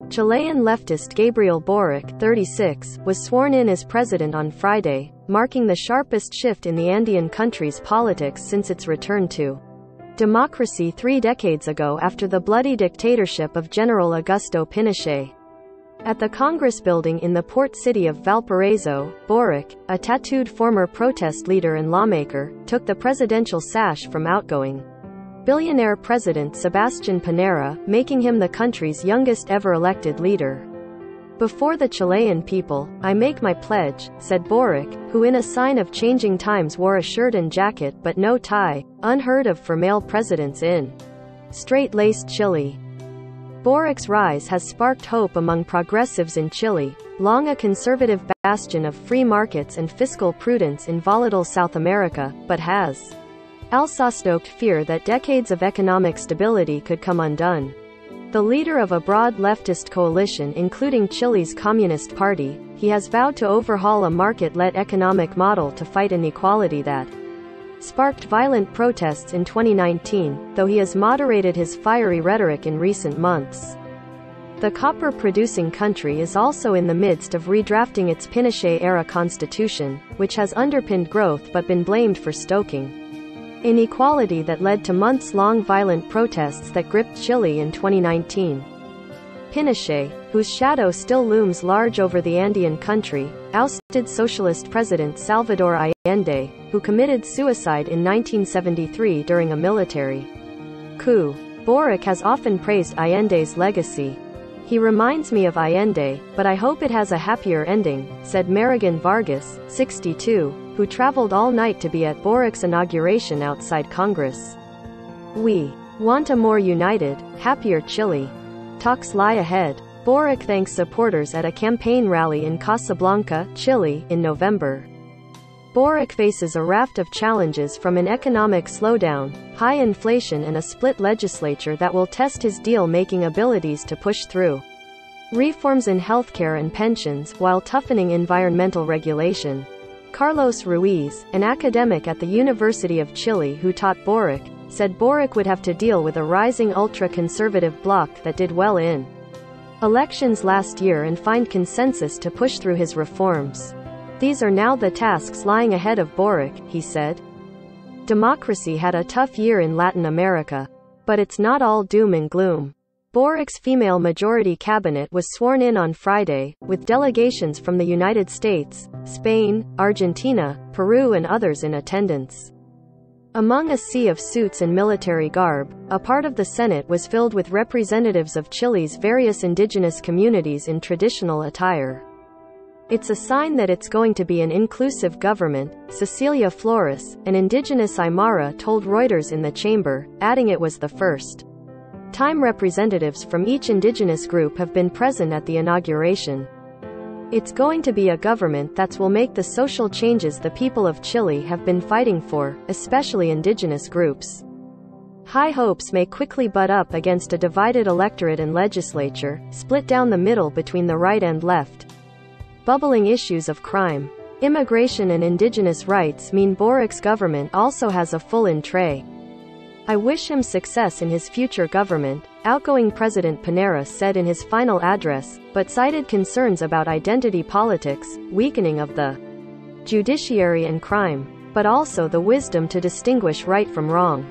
Chilean leftist Gabriel Boric, 36, was sworn in as president on Friday, marking the sharpest shift in the Andean country's politics since its return to democracy 3 decades ago after the bloody dictatorship of General Augusto Pinochet. At the Congress building in the port city of Valparaiso, Boric, a tattooed former protest leader and lawmaker, took the presidential sash from outgoing billionaire President Sebastián Piñera, making him the country's youngest ever elected leader. "Before the Chilean people, I make my pledge," said Boric, who in a sign of changing times wore a shirt and jacket but no tie, unheard of for male presidents in straight-laced Chile. Boric's rise has sparked hope among progressives in Chile, long a conservative bastion of free markets and fiscal prudence in volatile South America, but has also stoked fear that decades of economic stability could come undone. The leader of a broad leftist coalition including Chile's Communist Party, he has vowed to overhaul a market-led economic model to fight inequality that sparked violent protests in 2019, though he has moderated his fiery rhetoric in recent months. The copper-producing country is also in the midst of redrafting its Pinochet-era constitution, which has underpinned growth but been blamed for stoking inequality that led to months-long violent protests that gripped Chile in 2019. Pinochet, whose shadow still looms large over the Andean country, ousted socialist president Salvador Allende, who committed suicide in 1973 during a military coup. Boric has often praised Allende's legacy. "He reminds me of Allende, but I hope it has a happier ending," said Marigan Vargas, 62, who traveled all night to be at Boric's inauguration outside Congress. "We want a more united, happier Chile. Talks lie ahead." Boric thanks supporters at a campaign rally in Casablanca, Chile, in November. Boric faces a raft of challenges from an economic slowdown, high inflation and a split legislature that will test his deal-making abilities to push through reforms in healthcare and pensions while toughening environmental regulation. Carlos Ruiz, an academic at the University of Chile who taught Boric, said Boric would have to deal with a rising ultra-conservative bloc that did well in elections last year and find consensus to push through his reforms. "These are now the tasks lying ahead of Boric," he said. Democracy had a tough year in Latin America. But it's not all doom and gloom. Boric's female-majority cabinet was sworn in on Friday, with delegations from the United States, Spain, Argentina, Peru and others in attendance. Among a sea of suits and military garb, a part of the Senate was filled with representatives of Chile's various indigenous communities in traditional attire. "It's a sign that it's going to be an inclusive government," Cecilia Flores, an indigenous Aymara told Reuters in the chamber, adding it was the first time representatives from each indigenous group have been present at the inauguration. "It's going to be a government that will make the social changes the people of Chile have been fighting for, especially indigenous groups." High hopes may quickly butt up against a divided electorate and legislature, split down the middle between the right and left. Bubbling issues of crime, immigration and indigenous rights mean Boric's government also has a full in tray. "I wish him success in his future government," outgoing President Piñera said in his final address, but cited concerns about identity politics, weakening of the judiciary and crime, but also the wisdom to distinguish right from wrong.